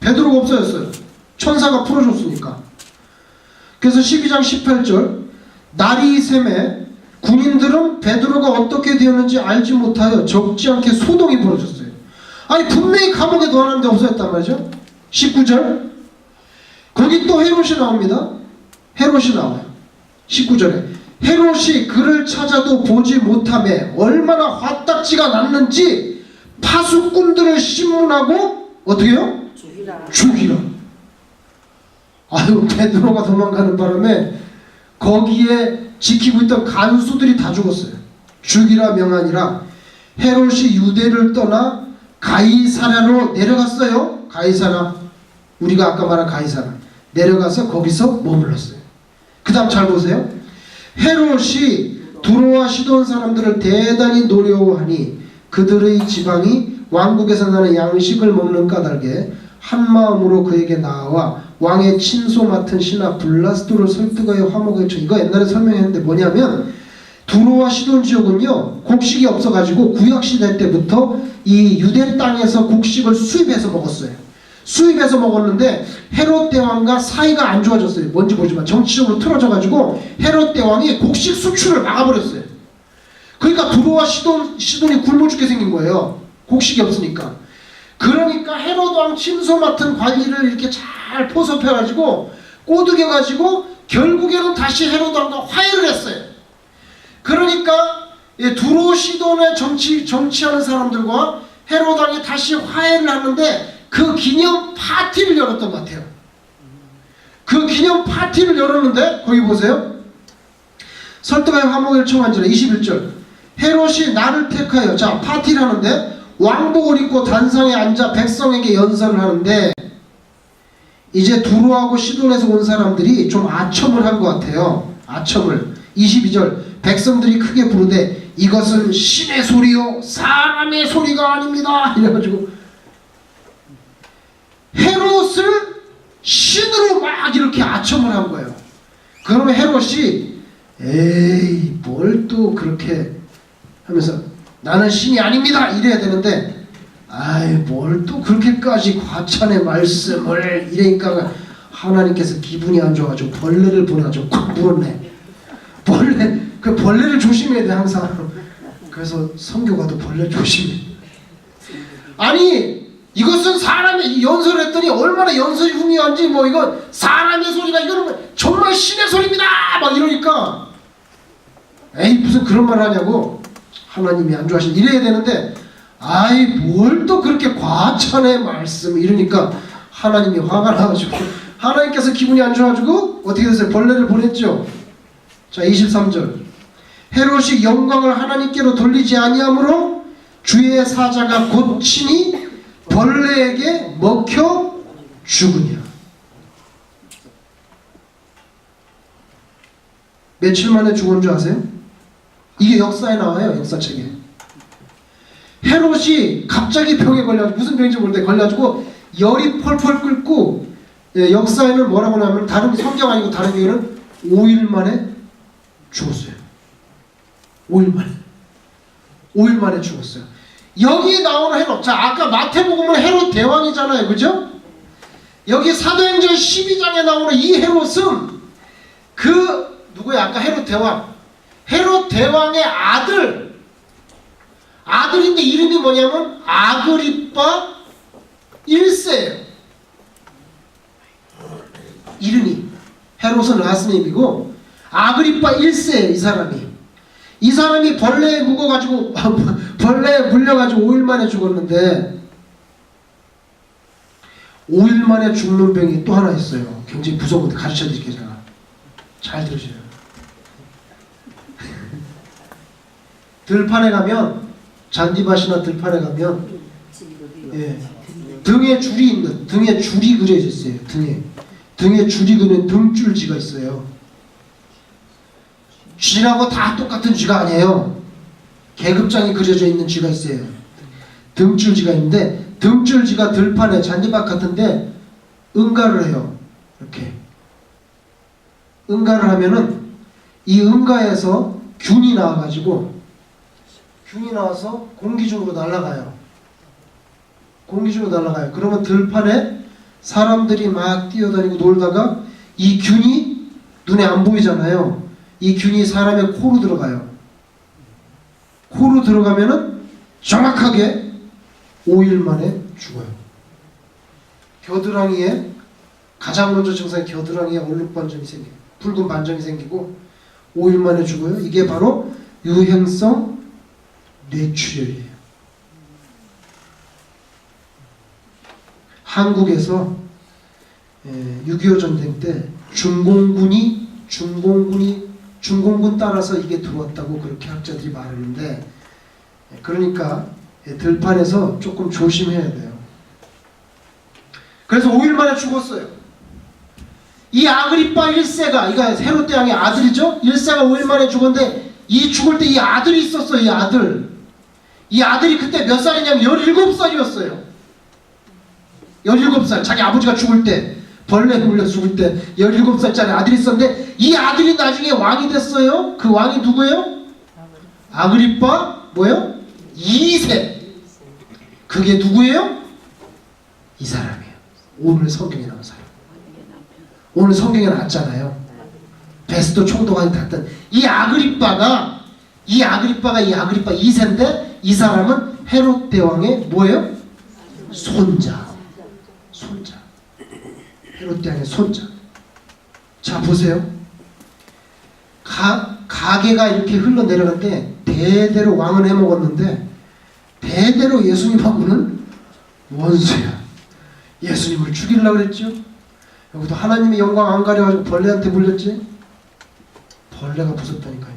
베드로가 없어졌어요. 천사가 풀어줬으니까. 그래서 12장 18절, 날이 샘에 군인들은 베드로가 어떻게 되었는지 알지 못하여 적지 않게 소동이 벌어졌어요. 아니 분명히 감옥에 넣어놨는데 없어졌단 말이죠. 19절, 거기 또 헤롯이 나옵니다. 헤롯이 나와요. 19절에 헤롯이 그를 찾아도 보지 못하며 얼마나 화딱지가 났는지 파수꾼들을 신문하고 어떻게 해요? 죽이라. 아유, 베드로가 도망가는 바람에 거기에 지키고 있던 간수들이 다 죽었어요. 죽이라 명하니라. 헤롯이 유대를 떠나 가이사랴로 내려갔어요. 가이사랴, 우리가 아까 말한 가이사랴 내려가서 거기서 머물렀어요. 그 다음 잘 보세요. 헤롯이 두로와 시돈 사람들을 대단히 노려하니 그들의 지방이 왕국에서 나는 양식을 먹는 까닭에 한마음으로 그에게 나와 왕의 친소 맡은 신하 블라스도를 설득하여 화목에 쳐. 이거 옛날에 설명했는데 뭐냐면, 두로와 시돈 지역은요 곡식이 없어가지고 구약시대 때부터 이 유대 땅에서 곡식을 수입해서 먹었어요. 수입해서 먹었는데 헤롯 대왕과 사이가 안 좋아졌어요. 뭔지 모르지만 정치적으로 틀어져가지고 헤롯 대왕이 곡식 수출을 막아버렸어요. 그러니까 두로와 시돈이 굶어 죽게 생긴 거예요. 곡식이 없으니까. 그러니까 헤롯 왕 친소 맡은 관리를 이렇게 잘 포섭해가지고 꼬드겨가지고 결국에는 다시 헤롯 왕과 화해를 했어요. 그러니까 두로 시돈의 정치하는 사람들과 헤롯 왕이 다시 화해를 하는데 그 기념 파티를 열었던 것 같아요. 그 기념 파티를 열었는데 거기 보세요. 설득하여 화목을 청한지라. 21절, 헤롯이 나를 택하여, 자 파티를 하는데 왕복을 입고 단상에 앉아 백성에게 연설을 하는데, 이제 두로하고 시돈에서 온 사람들이 좀 아첨을 한 것 같아요. 아첨을. 22절, 백성들이 크게 부르되 이것은 신의 소리요 사람의 소리가 아닙니다. 이래가지고 헤롯을 신으로 막 이렇게 아첨을 한 거예요. 그러면 헤롯이 에이 뭘 또 그렇게 하면서 나는 신이 아닙니다 이래야 되는데, 아이 뭘 또 그렇게까지 과찬의 말씀을 이래니까 하나님께서 기분이 안 좋아가지고 벌레를 보내가지고 콱 물었네. 그 벌레를 조심해야 돼 항상. 그래서 선교가도 벌레 조심해. 아니 이것은 사람의 연설을 했더니 얼마나 연설이 흉흉한지, 뭐 이건 사람의 소리가, 이거는 정말 신의 소리입니다 막 이러니까 에이 무슨 그런 말 하냐고, 하나님이 안 좋아하시는 이래야 되는데 아이 뭘 또 그렇게 과찬의 말씀 이러니까 하나님이 화가 나가지고 하나님께서 기분이 안 좋아가지고 어떻게 됐어요? 벌레를 보냈죠. 자 23절, 헤롯이 영광을 하나님께로 돌리지 아니하므로 주의 사자가 곧 친히 벌레에게 먹혀 죽으니라. 며칠 만에 죽은 줄 아세요? 이게 역사에 나와요. 역사책에. 헤롯이 갑자기 병에 걸려가지고, 무슨 병인지 모르는데 걸려가지고 열이 펄펄 끓고, 역사에는 뭐라고 하냐면, 다른 성경 아니고 다른 경우는 5일 만에 죽었어요. 5일 만에 죽었어요. 여기 나오는 헤롯, 자 아까 마태복음은 헤롯 대왕이잖아요, 그죠? 여기 사도행전 12장에 나오는 이 헤롯은 그 누구야? 아까 헤롯 대왕의 아들인데 이름이 뭐냐면 아그리빠 1세예요. 이름이 헤롯은 라스네임이고 아그리빠 1세예요. 이 사람이 벌레에 묵어가지고 벌레에 물려가지고 5일 만에 죽었는데, 5일 만에 죽는 병이 또 하나 있어요. 굉장히 무서운 건데 가르쳐드릴게요. 제가 잘 들으세요. 들판에 가면, 잔디밭이나 들판에 가면 등에 줄이 그려져 있어요. 등에 줄이 그린 등줄지가 있어요. 쥐라고 다 똑같은 쥐가 아니에요. 계급장이 그려져 있는 쥐가 있어요. 등줄지가 있는데 등줄지가 들판에 잔디밭 같은데 응가를 해요. 이렇게 응가를 하면은 이 응가에서 균이 나와가지고 균이 나와서 공기 중으로 날아가요. 공기 중으로 날아가요. 그러면 들판에 사람들이 막 뛰어다니고 놀다가 이 균이 눈에 안 보이잖아요. 이 균이 사람의 코로 들어가요. 코로 들어가면은 정확하게 5일 만에 죽어요. 겨드랑이에 가장 먼저 증상이 겨드랑이에 얼룩 반점이 생겨요. 붉은 반점이 생기고 5일 만에 죽어요. 이게 바로 유행성 뇌출혈이에요. 한국에서 6.25 전쟁 때 중공군 따라서 이게 들어왔다고 그렇게 학자들이 말하는데, 그러니까 들판에서 조금 조심해야 돼요. 그래서 5일 만에 죽었어요. 이 아그리파 1세가, 이거 헤롯 왕의 아들이죠. 1세가 5일 만에 죽었는데 이 죽을 때 이 아들이 있었어요. 이 아들. 이 아들이 그때 몇 살이냐면 17살이었어요. 17살. 자기 아버지가 죽을 때, 벌레 물려 죽을 때 17살짜리 아들이 있었는데 이 아들이 나중에 왕이 됐어요. 그 왕이 누구예요? 아그리파 뭐예요? 2세. 그게 누구예요? 이 사람이에요. 오늘 성경에 나온 사람. 오늘 성경에 나왔잖아요. 베스도 총독관이 탔던 이 아그리파 2세인데 이 사람은 헤롯 대왕의 뭐예요? 손자. 헤롯 대왕의 손자. 자 보세요. 가계가 이렇게 흘러내려갔는데 대대로 왕은 해먹었는데 대대로 예수님하고는 원수야. 예수님을 죽이려고 그랬죠. 여기도 하나님의 영광 안 가려가지고 벌레한테 물렸지. 벌레가 무섭다니까요.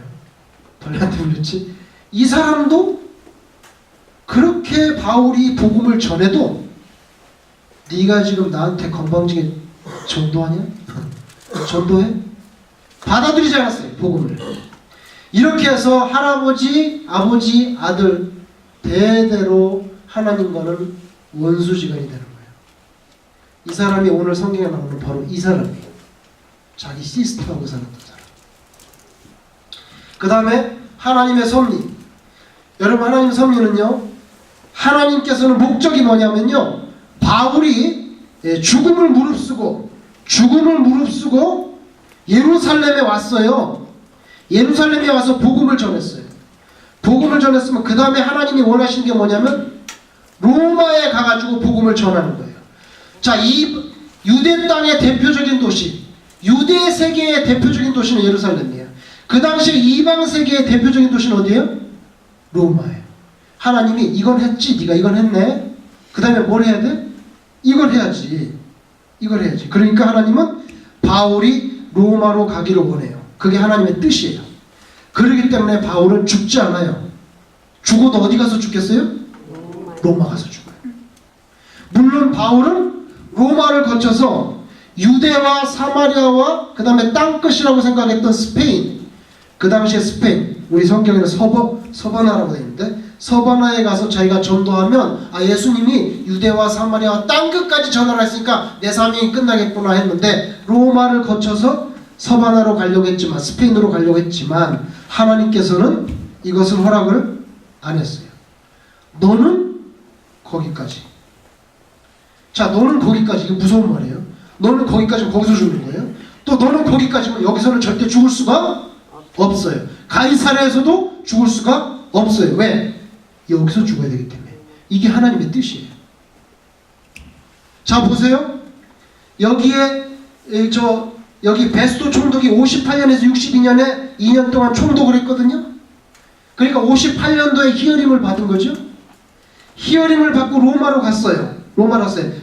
벌레한테 물렸지. 이 사람도 그렇게 바울이 복음을 전해도 네가 지금 나한테 건방지게 전도하냐? 전도해? 받아들이지 않았어요. 복음을. 이렇게 해서 할아버지, 아버지, 아들 대대로 하나님과는 원수지간이 되는 거예요. 이 사람이 오늘 성경에 나오는 바로 이 사람이에요. 자기 시스터하고 살았던 사람. 그 다음에 하나님의 섭리. 여러분, 하나님의 섭리는요, 하나님께서는 목적이 뭐냐면요, 바울이 죽음을 무릅쓰고 예루살렘에 왔어요. 예루살렘에 와서 복음을 전했어요. 복음을 전했으면 그 다음에 하나님이 원하시는 게 뭐냐면 로마에 가가지고 복음을 전하는 거예요. 자, 이 유대 땅의 대표적인 도시, 유대 세계의 대표적인 도시는 예루살렘이에요. 그 당시에 이방 세계의 대표적인 도시는 어디예요? 로마예요. 하나님이 이건 했지, 네가 이건 했네. 그 다음에 뭘 해야 돼? 이걸 해야지. 그러니까 하나님은 바울이 로마로 가기를 원해요. 그게 하나님의 뜻이에요. 그렇기 때문에 바울은 죽지 않아요. 죽어도 어디 가서 죽겠어요? 로마 가서 죽어요. 물론 바울은 로마를 거쳐서 유대와 사마리아와 그 다음에 땅끝이라고 생각했던 스페인, 그 당시에 스페인, 우리 성경에는 서바나라고 되어 있는데 서바나에 가서 자기가 전도하면 예수님이 유대와 사마리아와 땅끝까지 전화를 했으니까 내 사명이 끝나겠구나 했는데 로마를 거쳐서 서바나로 가려고 했지만, 스페인으로 가려고 했지만 하나님께서는 이것을 허락을 안 했어요. 너는 거기까지. 자, 너는 거기까지. 이게 무서운 말이에요. 너는 거기까지면 거기서 죽는 거예요. 또 너는 거기까지면 여기서는 절대 죽을 수가 없어요. 가이사랴에서도 죽을 수가 없어요. 왜? 여기서 죽어야 되기 때문에. 이게 하나님의 뜻이에요. 자, 보세요. 여기 베스도 총독이 58년에서 62년에 2년 동안 총독을 했거든요. 그러니까 58년도에 히어링을 받은 거죠. 히어링을 받고 로마로 갔어요.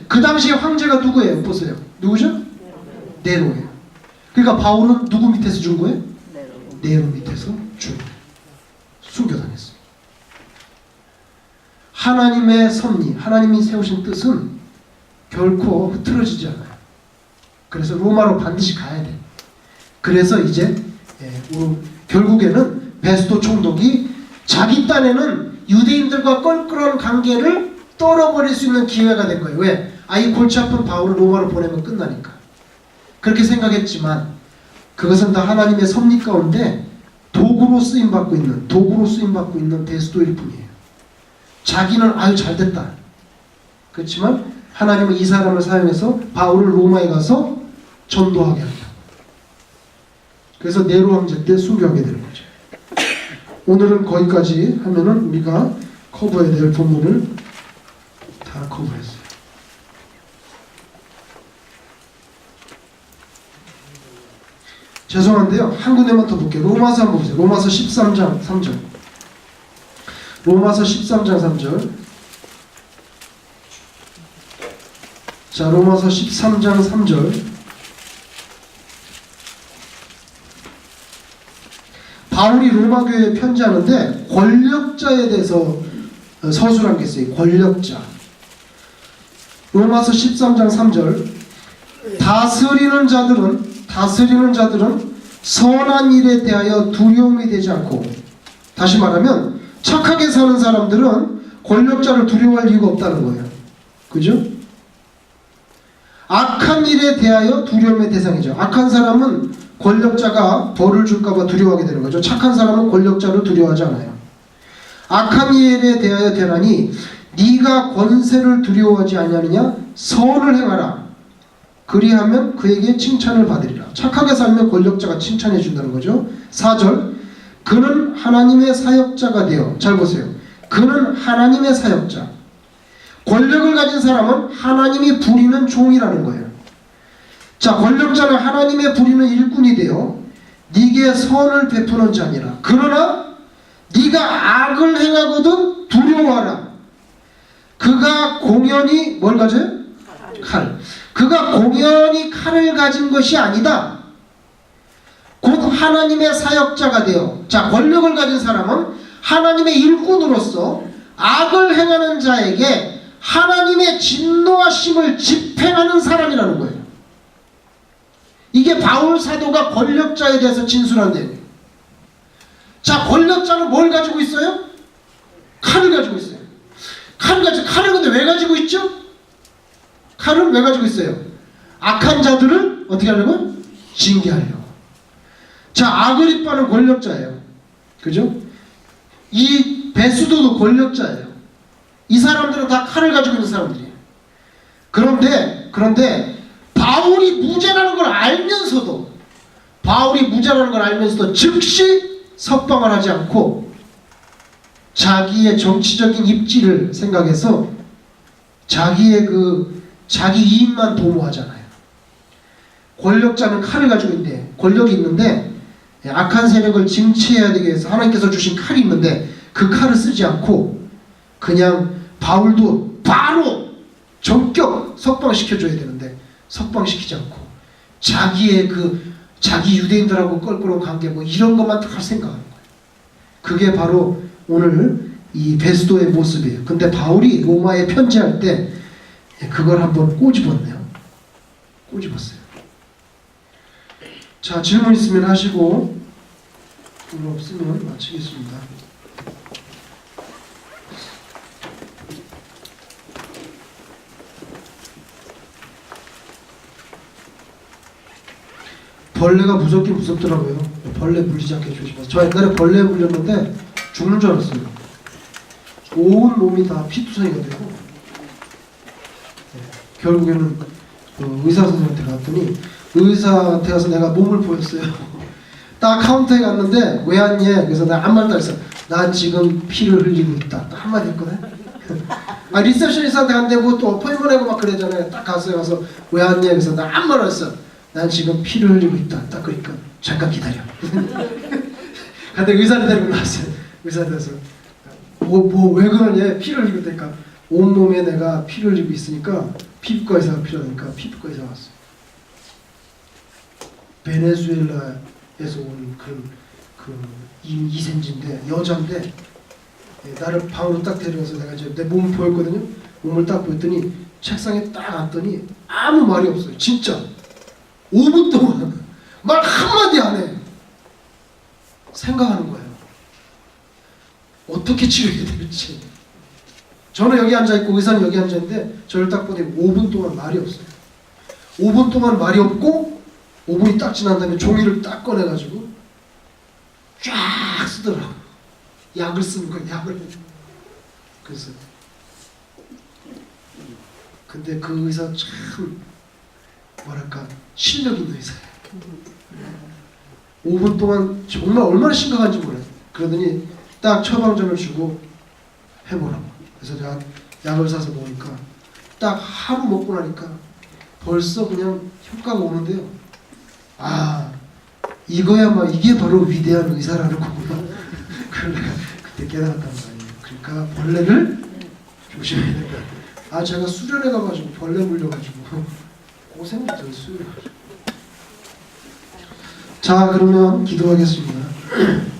그 당시에 황제가 누구예요? 보세요. 누구죠? 네로예요. 그러니까 바울은 누구 밑에서 죽은 거예요? 네로 밑에서 죽은 거예요. 순교당했어요. 하나님의 섭리, 하나님이 세우신 뜻은 결코 흐트러지지 않아요. 그래서 로마로 반드시 가야 돼. 그래서 이제 결국에는 베스도 총독이 자기 딴에는 유대인들과 껄끄러운 관계를 떨어버릴 수 있는 기회가 된 거예요. 왜? 이 골치 아픈 바울을 로마로 보내면 끝나니까. 그렇게 생각했지만 그것은 다 하나님의 섭리 가운데 도구로 쓰임받고 있는 베스도일 뿐이에요. 자기는 아유 잘됐다. 그렇지만 하나님은 이 사람을 사용해서 바울을 로마에 가서 전도하게 합니다. 그래서 네로 황제 때 순교하게 되는 거죠. 오늘은 거기까지 하면은 우리가 커버해야 될 본문을 다 커버했어요. 죄송한데요. 한 군데만 더 볼게요. 로마서 한번 보세요. 로마서 13장 3절. 로마서 13장 3절. 자, 로마서 13장 3절. 바울이 로마 교회에 편지하는데 권력자에 대해서 서술한 게 있어요. 권력자. 로마서 13장 3절. 다스리는 자들은 선한 일에 대하여 두려움이 되지 않고, 다시 말하면 착하게 사는 사람들은 권력자를 두려워할 이유가 없다는 거예요. 그죠? 악한 일에 대하여 두려움의 대상이죠. 악한 사람은 권력자가 벌을 줄까봐 두려워하게 되는 거죠. 착한 사람은 권력자를 두려워하지 않아요. 악한 일에 대하여 되나니 네가 권세를 두려워하지 아니하느냐? 선을 행하라. 그리하면 그에게 칭찬을 받으리라. 착하게 살면 권력자가 칭찬해 준다는 거죠. 4절. 그는 하나님의 사역자가 되어, 잘 보세요. 그는 하나님의 사역자. 권력을 가진 사람은 하나님이 부리는 종이라는 거예요. 자, 권력자는 하나님의 부리는 일꾼이 되어 네게 선을 베푸는 자니라. 그러나 네가 악을 행하거든 두려워하라. 그가 공연히 뭘 가져요? 칼. 그가 공연히 칼을 가진 것이 아니다. 곧 하나님의 사역자가 되어, 자, 권력을 가진 사람은 하나님의 일꾼으로서 악을 행하는 자에게 하나님의 진노하심을 집행하는 사람이라는 거예요. 이게 바울 사도가 권력자에 대해서 진술한 내용이에요. 자, 권력자는 뭘 가지고 있어요? 칼을 가지고 있어요. 칼을 근데 왜 가지고 있죠? 칼을 왜 가지고 있어요? 악한 자들을 어떻게 하려고? 징계하려고. 자, 아그리빠는 권력자예요. 그죠? 이 베스도도 권력자예요. 이 사람들은 다 칼을 가지고 있는 사람들이에요. 그런데 바울이 무죄라는 걸 알면서도 즉시 석방을 하지 않고 자기의 정치적인 입지를 생각해서 자기 이익만 도모하잖아요. 권력자는 칼을 가지고 있는데, 권력이 있는데 악한 세력을 징치해야 되기 위해서 하나님께서 주신 칼이 있는데 그 칼을 쓰지 않고 그냥 바울도 바로 전격 석방시켜줘야 되는데 석방시키지 않고 자기 유대인들하고 껄끄러운 관계 뭐 이런 것만 다 생각하는 거예요. 그게 바로 오늘 이 베스도의 모습이에요. 근데 바울이 로마에 편지할 때 그걸 한번 꼬집었네요. 꼬집었어요. 자, 질문 있으면 하시고 질문 없으면 마치겠습니다. 벌레가 무섭긴 무섭더라고요. 벌레 물리지 않게 조심하세요. 저 옛날에 벌레 물렸는데 죽는 줄 알았어요. 온 몸이 다 피투성이가 되고, 결국에는 의사 선생님한테 갔더니 의사한테 가서 내가 몸을 보였어요. 딱 카운터에 갔는데 왜 왔니? 그래서 내가 아무 말도 안 했어. 난 지금 피를 흘리고 있다. 딱 한마디 했거든. 리셉션리스트한테 갔는데 뭐 또 어포인트하고 막 그러잖아요. 딱 가서 왜 왔니? 그래서 나 아무 말 안 했어. 난 지금 피를 흘리고 있다. 딱 그러니까 잠깐 기다려. 근데 의사를 데리고 나왔어요. 의사한테 가서 왜 그러냐? 피를 흘리고 있다니까 온몸에 내가 피를 흘리고 있으니까 피부과 의사가 필요하니까 피부과 의사가 왔어요. 베네수엘라에서 온 이센지인데 여자인데 나를 방으로 딱 데려가서 내가 이제 내 몸을 보였거든요. 몸을 딱 보였더니 책상에 딱 앉더니 아무 말이 없어요. 진짜 5분 동안 말 한마디 안 해. 생각하는 거예요. 어떻게 치료해야 될지. 저는 여기 앉아있고 의사는 여기 앉아있는데 저를 딱 보니 5분 동안 말이 없어요. 5분 동안 말이 없고 5분이 딱 지난 다음에 종이를 딱 꺼내가지고 쫙 쓰더라고요. 약을 쓰는 거예요. 약을. 그래서 근데 그 의사 참 뭐랄까 실력 있는 의사예요. 5분 동안 정말 얼마나 심각한지 몰라요. 그러더니 딱 처방전을 주고 해보라고. 그래서 제가 약을 사서 먹으니까 딱 하루 먹고 나니까 벌써 그냥 효과가 오는데요. 아, 이거야말로 이게 바로 위대한 의사라는 거구나. 그걸 내가 그때 깨달았단 말이에요. 그러니까 벌레를 조심해야 된다. 아, 제가 수련회 가가지고 벌레 물려가지고 고생했어요. 수련회. 자, 그러면 기도하겠습니다.